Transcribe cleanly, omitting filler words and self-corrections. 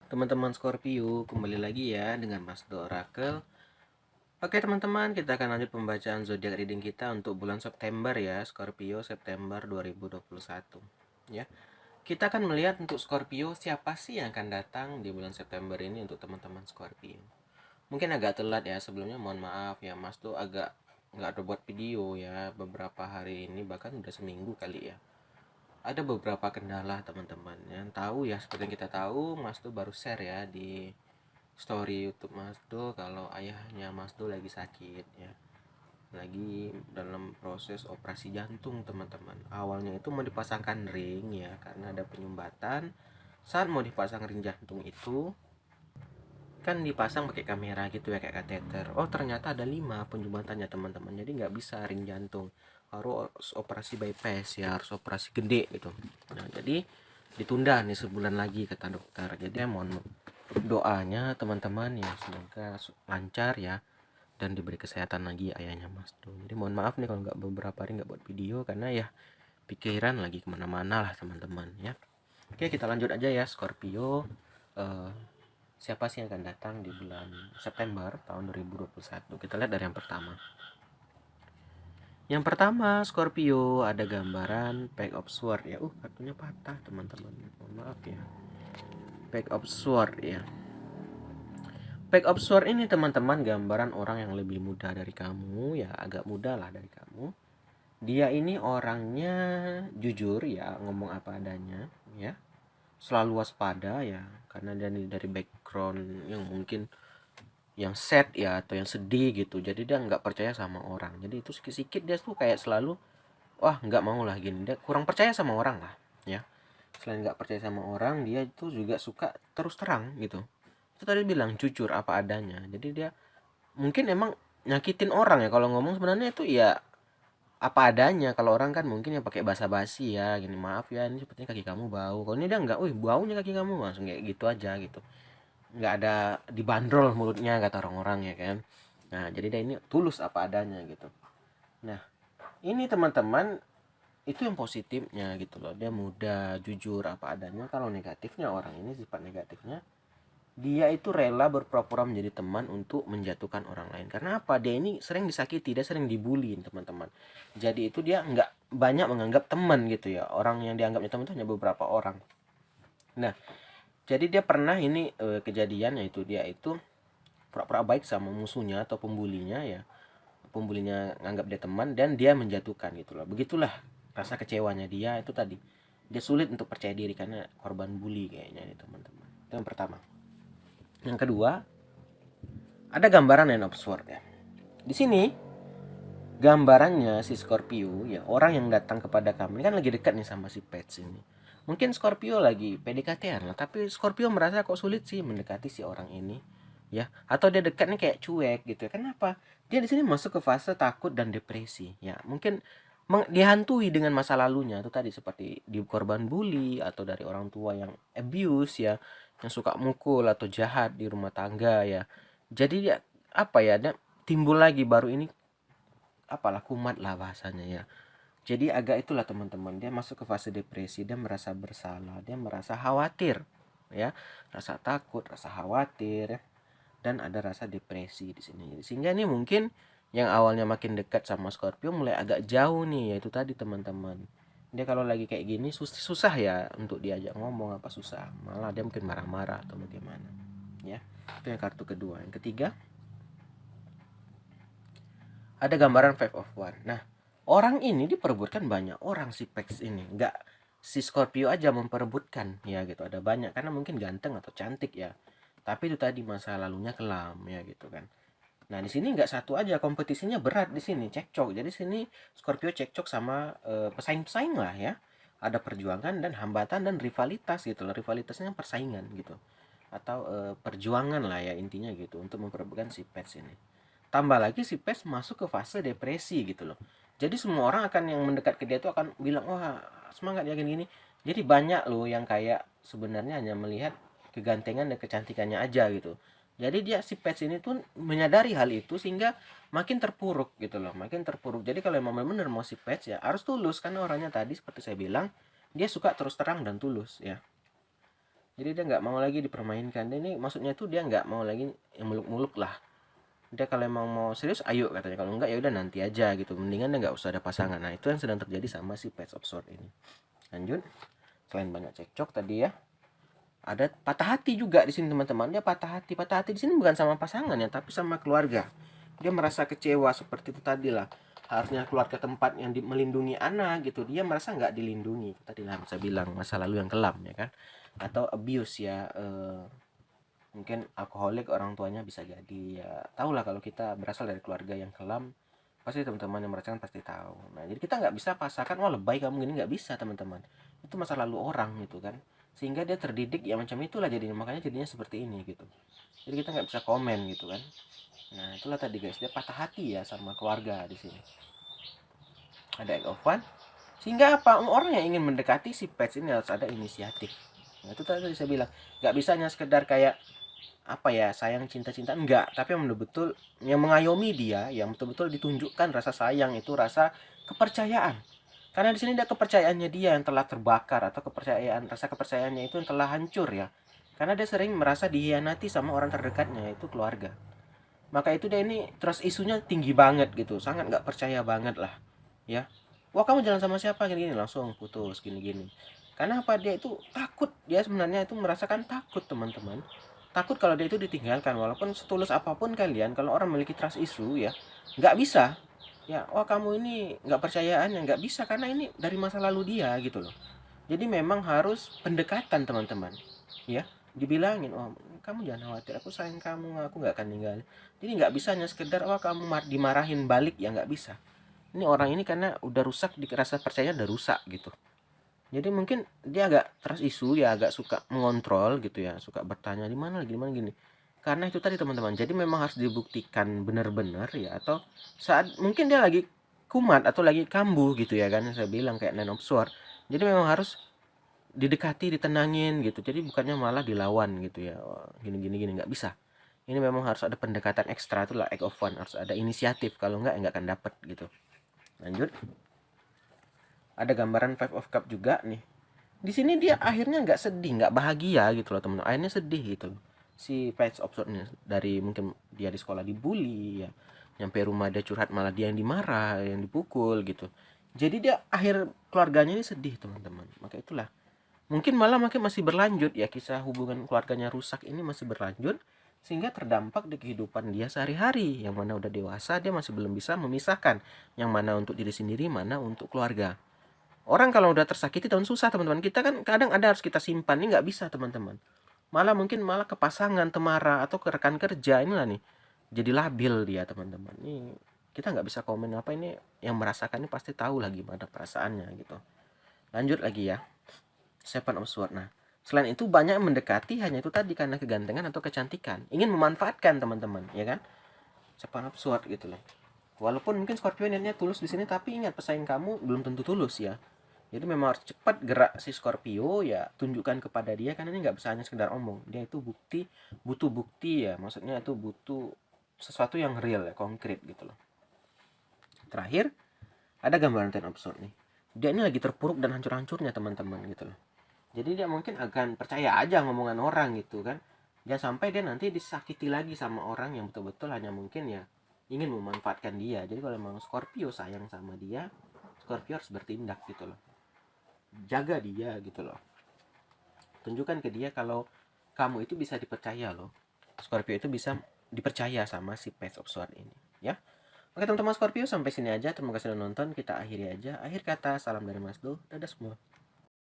Teman-teman Scorpio, kembali lagi ya dengan Mas Do Oracle. Oke teman-teman, kita akan lanjut pembacaan zodiak reading kita untuk bulan September ya, Scorpio September 2021. Ya. Kita akan melihat untuk Scorpio siapa sih yang akan datang di bulan September ini untuk teman-teman Scorpio. Mungkin agak telat ya, sebelumnya mohon maaf ya, Mas Do agak nggak ada buat video ya beberapa hari ini, bahkan udah seminggu kali ya. Ada beberapa kendala teman-teman yang tahu ya, seperti yang kita tahu Mas Do baru share ya di story YouTube Mas Do kalau ayahnya Mas Do lagi sakit ya, lagi dalam proses operasi jantung teman-teman. Awalnya itu mau dipasangkan ring ya, karena ada penyumbatan. Saat mau dipasang ring jantung itu kan dipasang pakai kamera gitu ya, kayak kateter. Oh ternyata ada 5 penyumbatannya teman-teman, jadi nggak bisa ring jantung, harus operasi bypass ya, harus operasi gede gitu. Nah jadi ditunda nih sebulan lagi kata dokter. Jadi mohon doanya teman-teman ya, semoga lancar ya dan diberi kesehatan lagi ayahnya Mas Do. Jadi mohon maaf nih kalau nggak beberapa hari nggak buat video, karena ya pikiran lagi kemana-mana lah teman-teman ya. Oke kita lanjut aja ya Scorpio. Eh, Siapa sih yang akan datang di bulan September tahun 2021? Kita lihat dari yang pertama. Yang pertama, Scorpio, ada gambaran Pack of Sword ya. Kartunya patah, teman-teman. Mohon maaf ya. Pack of Sword ya. Pack of Sword ini teman-teman gambaran orang yang lebih muda dari kamu ya, agak muda lah dari kamu. Dia ini orangnya jujur ya, ngomong apa adanya ya. Selalu waspada ya, karena dia dari background yang mungkin yang sad ya atau yang sedih gitu, jadi dia nggak percaya sama orang. Jadi itu sedikit dia tuh kayak selalu wah nggak mau lah gini, dia kurang percaya sama orang lah ya. Selain nggak percaya sama orang, dia itu juga suka terus terang gitu. Itu tadi bilang jujur apa adanya, jadi dia mungkin emang nyakitin orang ya kalau ngomong, sebenarnya itu ya apa adanya. Kalau orang kan mungkin ya pakai basa-basi ya, gini maaf ya ini sepertinya kaki kamu bau, kalau ini dia nggak, wih baunya kaki kamu, langsung kayak gitu aja gitu, nggak ada dibanderol mulutnya kata orang-orang ya kan. Nah jadi dia ini tulus apa adanya gitu. Nah ini teman-teman itu yang positifnya gitu loh, dia muda jujur apa adanya. Kalau negatifnya, orang ini sifat negatifnya dia itu rela berpura-pura menjadi teman untuk menjatuhkan orang lain. Karena apa? Dia ini sering disakiti, dia sering dibully teman-teman. Jadi itu dia nggak banyak menganggap teman gitu ya, orang yang dianggapnya teman itu hanya beberapa orang. Nah jadi dia pernah ini kejadian, yaitu dia itu pura-pura baik sama musuhnya atau pembulinya ya. Pembulinya nganggap dia teman dan dia menjatuhkan gitu loh. Begitulah rasa kecewanya dia itu tadi. Dia sulit untuk percaya diri karena korban bully kayaknya nih teman-teman. Itu yang pertama. Yang kedua, ada gambaran Nine of Swords ya. Di sini gambarannya si Scorpio ya, orang yang datang kepada kamu ini kan lagi dekat nih sama si Pets ini. Mungkin Scorpio lagi PDKT-an lah, tapi Scorpio merasa kok sulit sih mendekati si orang ini ya, atau dia dekatnya kayak cuek gitu ya. Kenapa? Dia di sini masuk ke fase takut dan depresi ya. Mungkin dihantui dengan masa lalunya itu tadi, seperti di korban bully atau dari orang tua yang abuse ya, yang suka mukul atau jahat di rumah tangga ya. Jadi dia apa ya, dia timbul lagi baru ini, apalah kumat lah bahasanya ya. Jadi agak itulah teman-teman, dia masuk ke fase depresi, dia merasa bersalah, dia merasa khawatir ya, rasa takut, rasa khawatir ya, dan ada rasa depresi di sini. Sehingga ini mungkin yang awalnya makin dekat sama Scorpio mulai agak jauh nih, yaitu tadi teman-teman. Dia kalau lagi kayak gini susah ya untuk diajak ngomong, apa susah, malah dia mungkin marah-marah atau bagaimana ya. Itu yang kartu kedua. Yang ketiga, ada gambaran Five of One. Nah, orang ini diperebutkan banyak orang si Pex ini. Nggak si Scorpio aja memperebutkan ya gitu. Ada banyak karena mungkin ganteng atau cantik ya. Tapi itu tadi masa lalunya kelam ya gitu kan. Nah, di sini nggak satu aja, kompetisinya berat di sini, cekcok. Jadi sini Scorpio cekcok sama pesaing-pesaing lah ya. Ada perjuangan dan hambatan dan rivalitas gitu loh. Rivalitasnya persaingan gitu. Atau perjuangan lah ya intinya gitu untuk memperebutkan si Pets ini. Tambah lagi si Pes masuk ke fase depresi gitu loh. Jadi semua orang akan yang mendekat ke dia itu akan bilang, wah semangat ya gini-gini. Jadi banyak loh yang kayak sebenarnya hanya melihat kegantengan dan kecantikannya aja gitu. Jadi dia si Pes ini tuh menyadari hal itu sehingga makin terpuruk gitu loh, makin terpuruk. Jadi kalau emang benar-benar mau si Pes ya harus tulus, karena orangnya tadi seperti saya bilang dia suka terus terang dan tulus ya. Jadi dia nggak mau lagi dipermainkan. Dan ini maksudnya tuh dia nggak mau lagi yang muluk-muluk lah. Dia kalau emang mau serius ayo katanya, kalau enggak ya udah nanti aja gitu, mendingan dia nggak usah ada pasangan. Nah itu yang sedang terjadi sama si Pets of Sword ini. Lanjut, selain banyak cekcok tadi ya, ada patah hati juga di sini teman-teman. Dia patah hati di sini bukan sama pasangan ya, tapi sama keluarga. Dia merasa kecewa seperti itu tadi lah. Harusnya keluar ke tempat yang melindungi anak gitu, dia merasa nggak dilindungi. Tadi lah bisa bilang masa lalu yang kelam ya kan, atau abuse ya, mungkin alkoholik orang tuanya bisa jadi ya. Tahu lah kalau kita berasal dari keluarga yang kelam, pasti teman-teman yang merasakan pasti tahu. Nah jadi kita nggak bisa pasarkan wah lebay kamu gini, nggak bisa teman-teman. Itu masa lalu orang gitu kan, sehingga dia terdidik ya macam itulah jadinya, makanya jadinya seperti ini gitu. Jadi kita nggak bisa komen gitu kan. Nah itulah tadi guys, dia patah hati ya sama keluarga di sini. Ada act of fun, sehingga apa, orang yang ingin mendekati si Pets ini harus ada inisiatif. Nah itu tadi saya bilang, nggak bisa hanya sekedar kayak apa ya, sayang cinta-cinta enggak, tapi yang betul-betul yang mengayomi dia, yang betul-betul ditunjukkan rasa sayang itu rasa kepercayaan. Karena di sini ada kepercayaannya dia yang telah terbakar, atau rasa kepercayaannya itu yang telah hancur ya. Karena dia sering merasa dihianati sama orang terdekatnya, yaitu keluarga. Maka itu dia ini trust isunya tinggi banget gitu, sangat nggak percaya banget lah ya. Wah kamu jalan sama siapa gini-gini, langsung putus gini-gini. Karena apa, dia itu takut, dia sebenarnya itu merasakan takut teman-teman. Takut kalau dia itu ditinggalkan, walaupun setulus apapun kalian, kalau orang memiliki trust issue ya nggak bisa ya, wah kamu ini nggak percayaan ya, nggak bisa, karena ini dari masa lalu dia gitu loh. Jadi memang harus pendekatan teman-teman ya, dibilangin oh kamu jangan khawatir, aku sayang kamu, aku nggak akan ninggalin. Jadi nggak bisa hanya sekedar wah kamu dimarahin balik ya, nggak bisa. Ini orang ini karena udah rusak, di rasa percayanya udah rusak gitu. Jadi mungkin dia agak trust issue ya, agak suka mengontrol gitu ya, suka bertanya di mana lagi, di mana gini. Karena itu tadi teman-teman, jadi memang harus dibuktikan benar-benar ya, atau saat mungkin dia lagi kumat atau lagi kambuh gitu ya kan, saya bilang kayak Nine of Swords. Jadi memang harus didekati, ditenangin gitu. Jadi bukannya malah dilawan gitu ya. Gini gini gini, nggak bisa. Ini memang harus ada pendekatan ekstra, itulah act of fun, harus ada inisiatif. Kalau nggak akan dapet gitu. Lanjut. Ada gambaran Five of Cup juga nih. Di sini dia akhirnya nggak sedih, nggak bahagia gitu loh teman. Akhirnya sedih gitu loh. Si Page of Swords nih, dari mungkin dia di sekolah dibully ya, nyampe rumah dia curhat malah dia yang dimarah, yang dipukul gitu. Jadi dia akhir keluarganya ini sedih teman-teman. Maka itulah, mungkin malah makin masih berlanjut ya, kisah hubungan keluarganya rusak ini masih berlanjut, sehingga terdampak di kehidupan dia sehari-hari, yang mana udah dewasa dia masih belum bisa memisahkan yang mana untuk diri sendiri, mana untuk keluarga. Orang kalau udah tersakiti tahun susah teman-teman, kita kan kadang ada harus kita simpan, ini nggak bisa teman-teman. Malah mungkin malah ke pasangan, temara, atau ke rekan kerja, inilah nih jadi labil dia teman-teman. Ini kita nggak bisa komen apa, ini yang merasakan ini pasti tahu lah gimana perasaannya gitu. Lanjut lagi ya, Seven of Swords. Nah selain itu banyak yang mendekati hanya itu tadi karena kegantengan atau kecantikan, ingin memanfaatkan teman-teman ya kan. Seven of Swords gitu loh. Walaupun mungkin Scorpio niatnya tulus di sini, tapi ingat pesaing kamu belum tentu tulus ya. Jadi memang harus cepat gerak si Scorpio ya, tunjukkan kepada dia, karena ini nggak bisa hanya sekedar omong. Dia itu bukti, butuh bukti ya, maksudnya itu butuh sesuatu yang real ya, konkret gitu loh. Terakhir ada gambaran Ten of Swords nih. Dia ini lagi terpuruk dan hancur-hancurnya teman-teman gitu loh. Jadi dia mungkin akan percaya aja ngomongan orang gitu kan. Jangan sampai dia nanti disakiti lagi sama orang yang betul-betul hanya mungkin ya ingin memanfaatkan dia. Jadi kalau memang Scorpio sayang sama dia, Scorpio harus bertindak gitu loh. Jaga dia gitu loh. Tunjukkan ke dia kalau kamu itu bisa dipercaya loh. Scorpio itu bisa dipercaya sama si Page of Swords ini ya. Oke teman-teman Scorpio, sampai sini aja. Terima kasih sudah nonton. Kita akhiri aja. Akhir kata, salam dari Mas Do. Dadah semua.